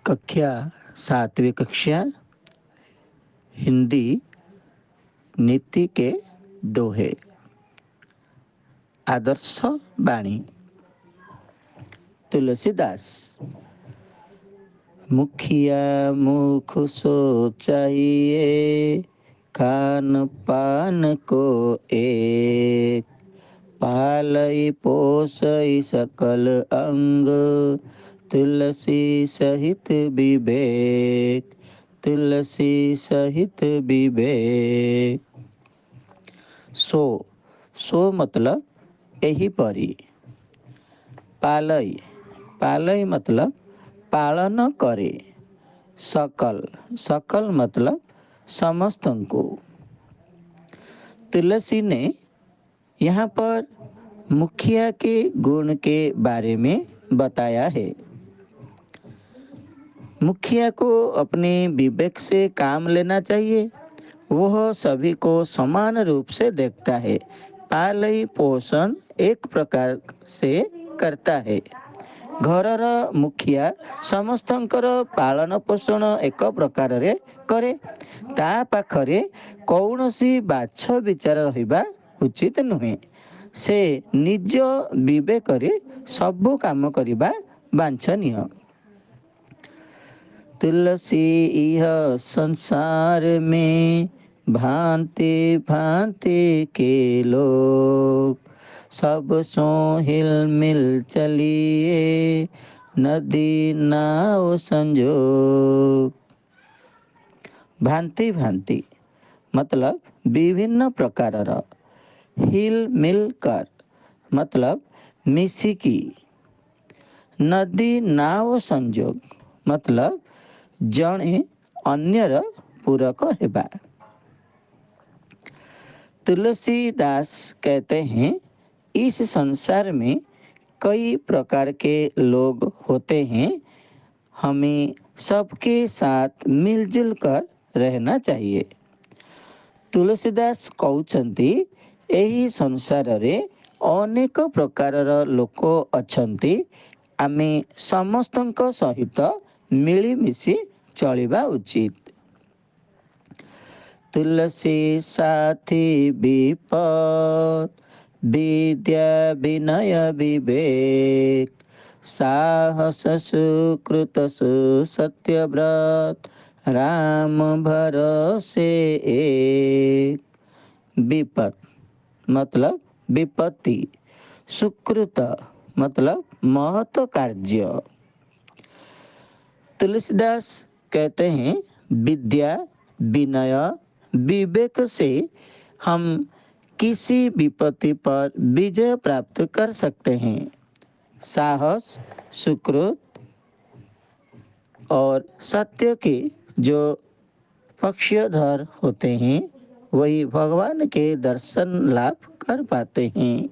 कक्षा 7वीं कक्षा हिंदी नीति के दोहे। आदर्श वाणी तुलसीदास। मुखिया मुख सो चाहिए, खान पान को एक। पालई पोसई सकल अंग, तुलसी सहित विवेक। तुलसी सहित विवेक। सो मतलब यही परी। पालई पालई मतलब पालन करे। सकल मतलब समस्तों को। तुलसी ने यहाँ पर मुखिया के गुण के बारे में बताया है। मुखिया को अपने विवेक से काम लेना चाहिए। वह सभी को समान रूप से देखता है। पालई पोषण एक प्रकार से करता है। घरर मुखिया समस्तंकर पालन पोषण एक प्रकार रे करे। ता पाखरे कौनसी बाछ विचार रहिबा उचित नुहे। से निज विवेकरे सबु काम करिबा वांछनीय। तुलसी यह संसार में भांति भांति के लोग। सब सो हिल मिल चलिए, नदी नाव संजोग। भांति भांति मतलब विभिन्न प्रकारर। हिल मिल कर मतलब मिसिकी। नदी नाव संजोग मतलब जड़े अन्यर पूरक हेबा। तुलसीदास कहते हैं, इस संसार में कई प्रकार के लोग होते हैं। हमें सबके साथ मिलजुल कर रहना चाहिए। तुलसीदास कहउचंती, एही संसार रे अनेक प्रकारर लोक अछंती। आमे समस्तंक सहित मिलीमिशी चलिबा उचित। तुलसी साथी विपद, विद्या विनय विवेक। साहस सुकृत सुसत्यव्रत, राम भरोसे एक। विपद मतलब विपत्ति। सुकृत मतलब महत् कार्य। तुलसीदास कहते हैं, विद्या विनय विवेक से हम किसी विपत्ति पर विजय प्राप्त कर सकते हैं। साहस सुकृत और सत्य के जो पक्षधर होते हैं, वही भगवान के दर्शन लाभ कर पाते हैं।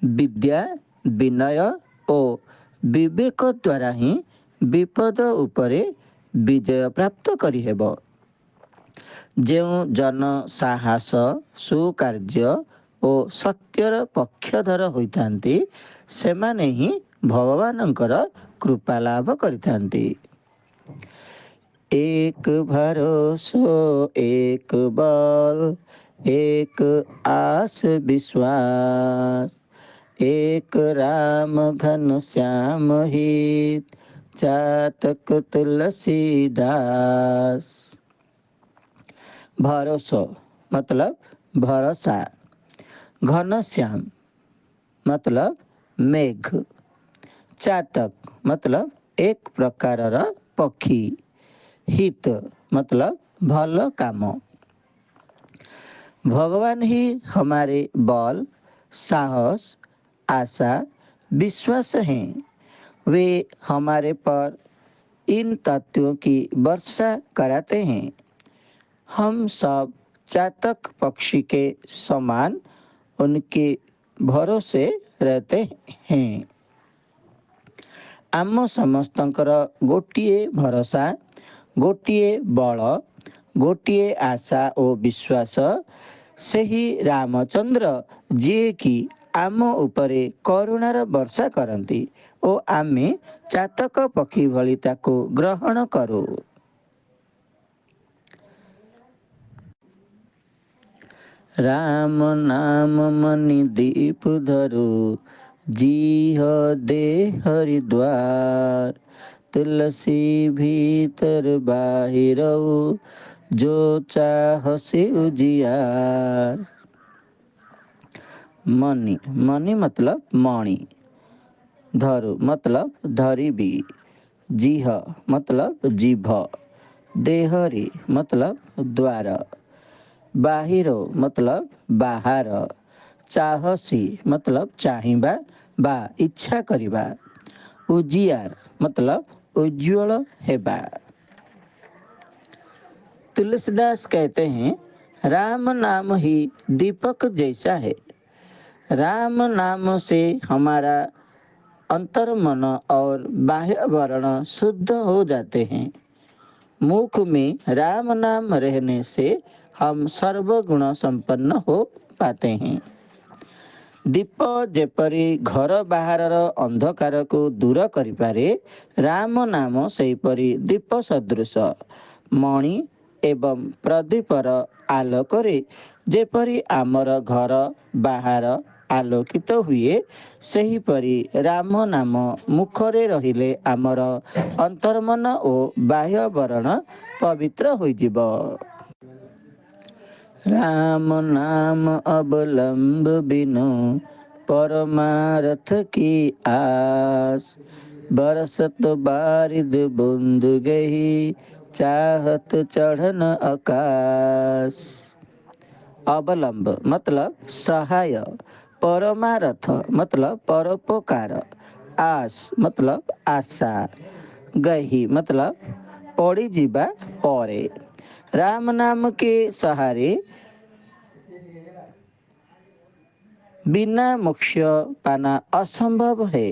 विद्या विनय और विवेक द्वारा ही विपद उपरे विजय प्राप्त करि हेबो। जेउ जन साहस सुकार्य और सत्यर पक्षधर होइथांती, सेमाने ही भगवानंकर कृपा लाभ करिथांती। एक भरोसो एक बल, एक आस विश्वास। एक राम घन श्याम हित, चातक तुलसीदास। भरोसा मतलब भरोसा। घन श्याम मतलब मेघ। चातक मतलब एक प्रकारर पक्षी। हित मतलब भल काम। भगवान ही हमारे बल साहस आशा विश्वास हैं। वे हमारे पर इन तत्वों की वर्षा कराते हैं। हम सब चातक पक्षी के समान उनके भरोसे रहते हैं। आम समस्तंकर गोटिए भरोसा, गोटिए बल, गोटिए आशा और विश्वास। से ही रामचंद्र जी की ଆମ ଉପରେ କରୁଣାର ବର୍ଷା କରନ୍ତି ଓ ଆମେ ଚାତକ ପକ୍ଷୀ ଭଳି ତାକୁ ଗ୍ରହଣ କରୁ। राम नाम मनि दीप धरु, जीह दे हरिद्वार। तुलसी भीतर बाहिरऊ, जो चाह से उजियार। मनि मनि मतलब मणि, धरु मतलब धरिबी, जीह मतलब जीभ, देहरी मतलब द्वार, बाहिरो मतलब बाहर, चाहसी मतलब चाहिबा बा इच्छा करिबा, उजियार मतलब उज्ज्वल हेबा। तुलसीदास कहते हैं, राम नाम ही दीपक जैसा है। राम नाम से हमारा अंतर मन और बाह्य वर्ण शुद्ध हो जाते हैं। मुख में राम नाम रहने से हम सर्वगुण संपन्न हो पाते हैं। दीप जेपरी घर बाहरर अंधकार को दूर करिपारे, राम नाम सेहीपरि दीप सदृश मणि एवं प्रदीपर आलोकरे जेपरि आमर घर बाहर आलोकित हुए, सेहीपरि राम नाम मुखरे रहिले आमर अंतर्मन ओ बाह्य वर्ण पवित्र होइजिब। राम नाम अवलंब बिनु, परमारथ की आस। बरसत बारिद बूंद गही, चाहत चढ़न आकाश। अवलंब मतलब सहाय, परमारथ मतलब परोपकार, आस मतलब आशा, गही मतलब पड़ी जीवा परे। राम नाम के सहारे बिना मोक्ष पाना असंभव है।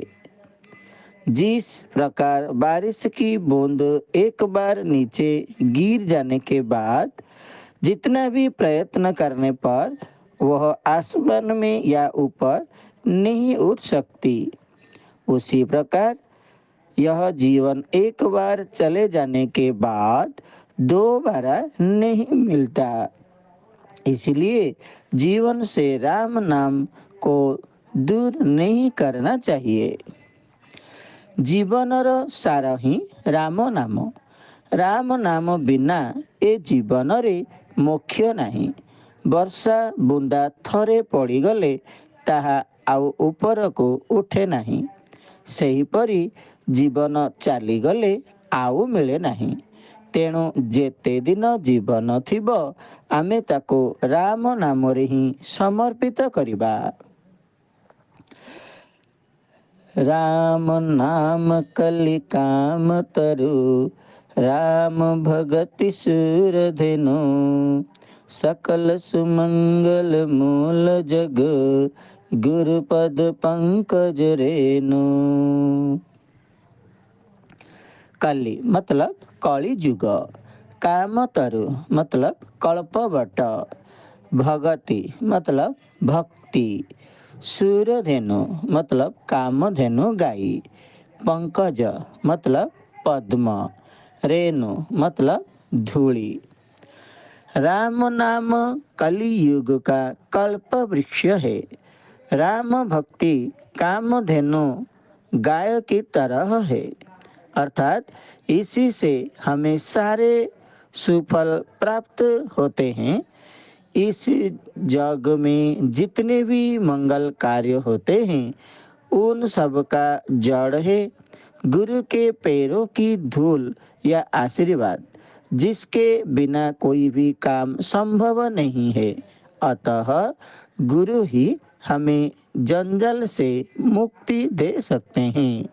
जिस प्रकार बारिश की बूंद एक बार नीचे गिर जाने के बाद जितना भी प्रयत्न करने पर वह आसमान में या ऊपर नहीं उठ सकती, उसी प्रकार यह जीवन एक बार चले जाने के बाद दोबारा नहीं मिलता। इसलिए जीवन से राम नाम को दूर नहीं करना चाहिए। जीवनर सार ही राम नाम। राम नाम बिना ए जीवन रे मोक्ष नहीं। वर्षा बुंदा थरे पड़ीगले ताहा आउ ऊपर को उठे नहीं, सेहीपरि जीवन चलीगले आउ मिले नहीं। तेणु जेते दिन जीवन थिबो आमे ताको राम नाम रे ही समर्पित करिबा। राम नाम कलि काम तरु, राम भगति सूर धेनु। सकल सुमंगल मूल जग, गुरुपद पंकज रेनु। कलि मतलब कलि युग, काम तरु मतलब कल्पवट, भगति मतलब भक्ति, सूरधेनु मतलब कामधेनु गाई, पंकज मतलब पद्म, रेणु मतलब धूली। राम नाम कलि युग का कल्प वृक्ष है। राम भक्ति कामधेनु गाय की तरह है, अर्थात इसी से हमें सारे सुफल प्राप्त होते हैं। इस जग में जितने भी मंगल कार्य होते हैं उन सब का जड़ है गुरु के पैरों की धूल या आशीर्वाद, जिसके बिना कोई भी काम संभव नहीं है। अतः गुरु ही हमें जंजाल से मुक्ति दे सकते हैं।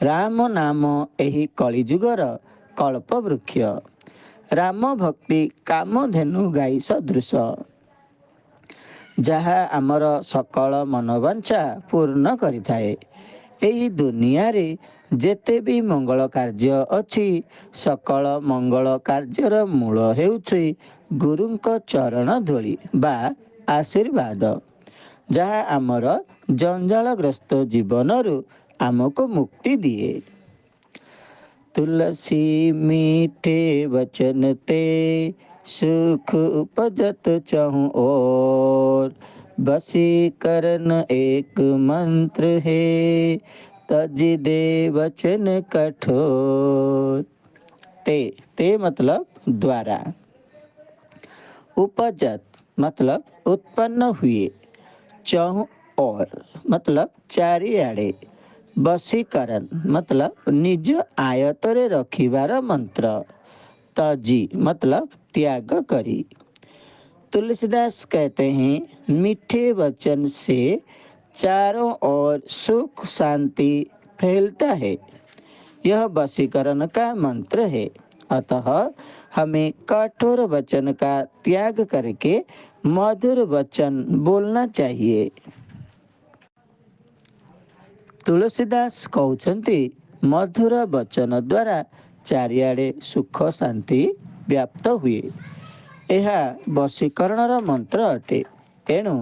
राम नाम एही कलिजुगर कल्प वृक्ष। राम भक्ति कामधेनु गाई सदृश, जहा आमर सकल मनोवांछा पूर्ण करिथाए। एही दुनिया रे जेते भी मंगल कार्य अछि, सकल मंगल कार्यर मूल हेउछि गुरुंक चरण धूली बा आशीर्वाद। जहाँ आमर जंजालग्रस्त जीवनरू आमको मुक्ति दिए। तुलसी मीठे वचन ते सुख उपजत चहु और बसीकरण एक मंत्र है तज दे वचन कठोर। ते मतलब द्वारा, उपजत मतलब उत्पन्न हुए, चहु और मतलब चारिआडे, बसीकरण मतलब निज आयतरे रखिबार मंत्र, तजी मतलब त्याग करी। तुलसीदास कहते हैं मीठे वचन से चारों ओर सुख शांति फैलता है। यह वशीकरण का मंत्र है। अतः हमें कठोर वचन का त्याग करके मधुर वचन बोलना चाहिए। तुलसीदास कहते मधुर वचन द्वारा चारिआडे सुख शांति व्याप्त हुए। यह वशीकरणर मंत्र अटे। तेणु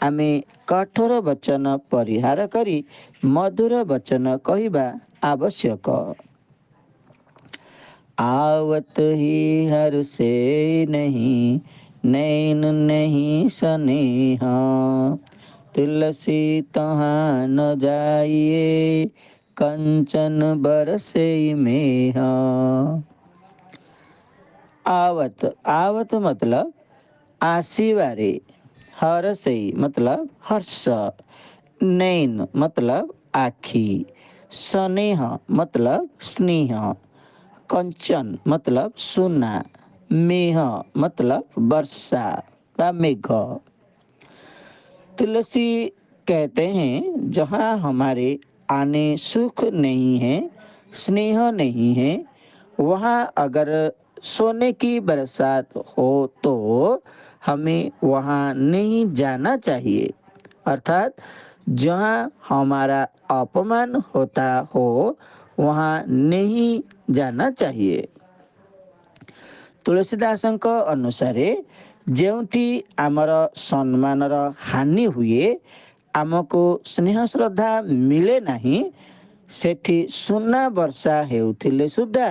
आमे कठोर वचन परिहार करी मधुर वचन कहिबा आवश्यक। आवत ही हर से नहीं, नैन नहीं स्नेह, तुलसी तहाँ न जाइए, कंचन बरसे मेह। आवत मतलब आशीवारे, हरसे मतलब हर्ष, नैन मतलब आखी, स्नेह मतलब स्नेह, कंचन मतलब सोना, मेह मतलब वर्षा व मेघ। तुलसी कहते हैं जहाँ हमारे आने सुख नहीं है, स्नेह नहीं है, वहाँ अगर सोने की बरसात हो तो हमें वहाँ नहीं जाना चाहिए। अर्थात जहाँ हमारा अपमान होता हो वहाँ नहीं जाना चाहिए। तुलसीदासଙ୍କ ଅନୁସାରେ ଯେଉଁଠି ଆମର ସମ୍ମାନର ହାନି ହୁଏ, ଆମକୁ ସ୍ନେହ ଶ୍ରଦ୍ଧା ମିଳେ ନାହିଁ, ସେଠି ସୁନା ବର୍ଷା ହେଉଥିଲେ ସୁଦ୍ଧା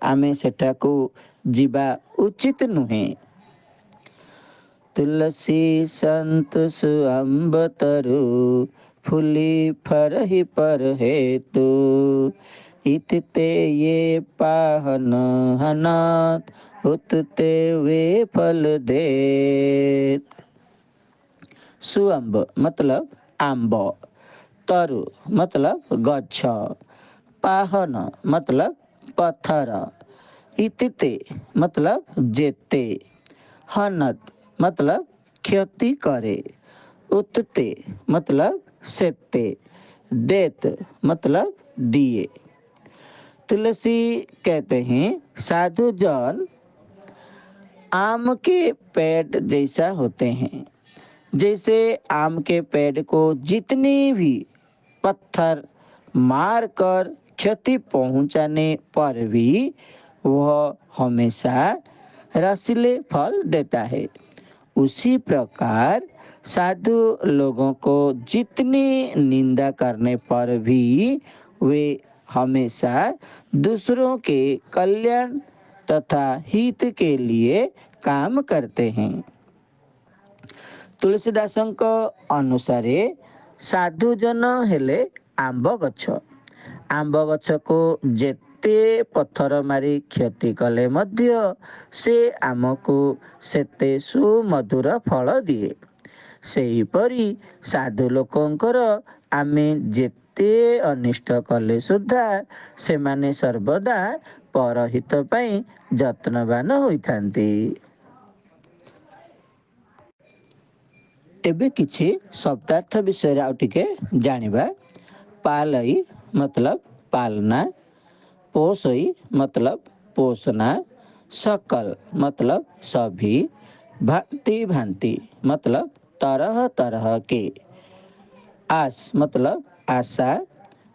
ଆମେ ସେଠାକୁ ଯିବା ଉଚିତ ନୁହେଁ। तुलसी संत सुअंब तरु, फूली फरहि पर हेतु, इतते ये पाहन हनात, उतते वे फल देत। सुअंब मतलब आंब, तरु मतलब गच्छ, पाहन मतलब पत्थर, इतते मतलब जेते, हनत मतलब क्षति करे, उतते मतलब सेते, देत मतलब दिए। तुलसी कहते हैं साधु जन आम के पेड़ जैसा होते हैं। जैसे आम के पेड़ को जितनी भी पत्थर मार कर क्षति पहुंचाने पर भी वह हमेशा रसीले फल देता है। उसी प्रकार साधु लोगों को जितनी निंदा करने पर भी वे हमेशा दूसरों के कल्याण तथा हित के लिए काम करते हैं। तुलसीदासଙ୍କ ଅନୁସାରେ ସାଧୁଜନ ହେଲେ ଆମ୍ବ ଗଛ। ଆମ୍ବ ଗଛକୁ ଯେତେ ପଥର ମାରି କ୍ଷତି କଲେ ମଧ୍ୟ ସେ ଆମକୁ ସେତେ ସୁମଧୁର ଫଳ ଦିଏ। ସେହିପରି ସାଧୁ ଲୋକଙ୍କର ଆମେ ଯେତେ ଅନିଷ୍ଟ କଲେ ସୁଦ୍ଧା ସେମାନେ ସର୍ବଦା ପରହିତ ପାଇଁ ଯତ୍ନବାନ ହୋଇଥାନ୍ତି। ଏବେ କିଛି ଶବ୍ଦାର୍ଥ ବିଷୟରେ ଆଉ ଟିକେ ଜାଣିବା। पालई मतलब पालना, पोसई मतलब पोसना, सकल मतलब सभी, भांति भांति मतलब तरह तरह के, आस मतलब आशा,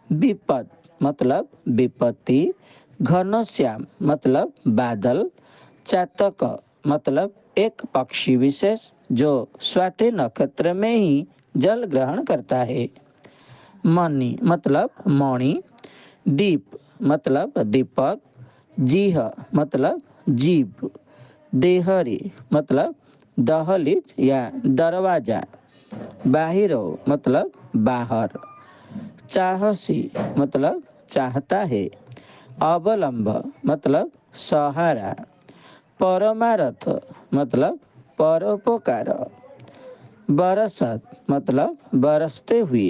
विपद मतलब विपत्ति, घनश्याम मतलब बादल, चातक मतलब एक पक्षी विशेष जो स्वाति नक्षत्र में ही जल ग्रहण करता है। मणि मतलब मणि, दीप मतलब दीपक, जीह मतलब जीभ, देहरी मतलब दहलीज या दरवाजा, बाहिरो मतलब बाहर, चाहसी मतलब चाहता है, अवलंब मतलब सहारा, परमारथ मतलब परोपकार, बरसत मतलब बरसते हुए,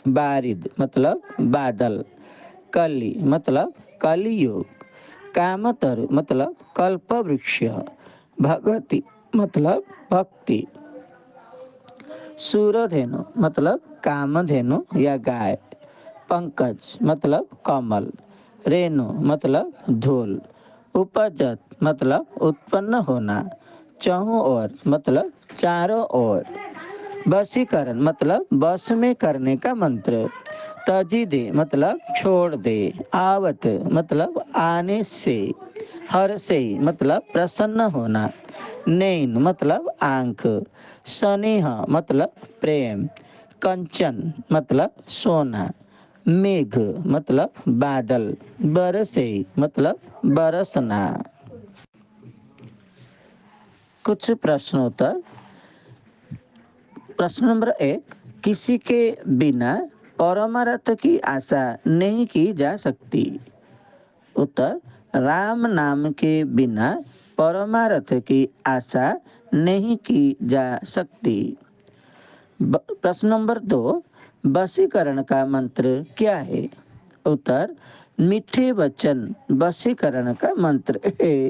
बारिद मतलब बादल, कली मतलब कलियुग, कामतरु मतलब कल्प वृक्ष, भगति मतलब भक्ति, सूरधेनु मतलब कामधेनु या गाय, पंकज मतलब कमल, रेणु मतलब धूल, उपजत मतलब उत्पन्न होना, चहुं ओर मतलब चारों ओर, वशीकरण मतलब वश में करने का मंत्र, तजी दे मतलब छोड़ दे, आवत मतलब आने से, हर से मतलब प्रसन्न होना, नैन मतलब आंख, स्नेह मतलब प्रेम, कंचन मतलब सोना, मेघ मतलब बादल, बरसे मतलब बरसना। कुछ प्रश्नोत्तर। प्रश्न नंबर 1, किसी के बिना परमार्थ की आशा नहीं की जा सकती। उत्तर, राम नाम के बिना परमार्थ की आशा नहीं की जा सकती। प्रश्न नंबर 2, वशीकरण का मंत्र क्या है। उत्तर, मीठे वचन वशीकरण का मंत्र है।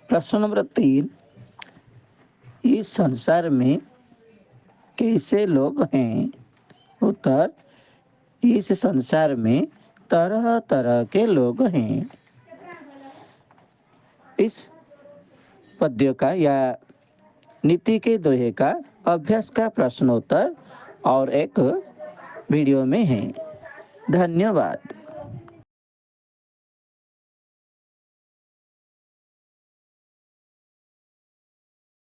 प्रश्न नंबर 3, इस संसार में कैसे लोग हैं। उत्तर, इस संसार में तरह तरह के लोग हैं। इस पद्य का या नीति के दोहे का अभ्यास का प्रश्नोत्तर और एक वीडियो में है। धन्यवाद।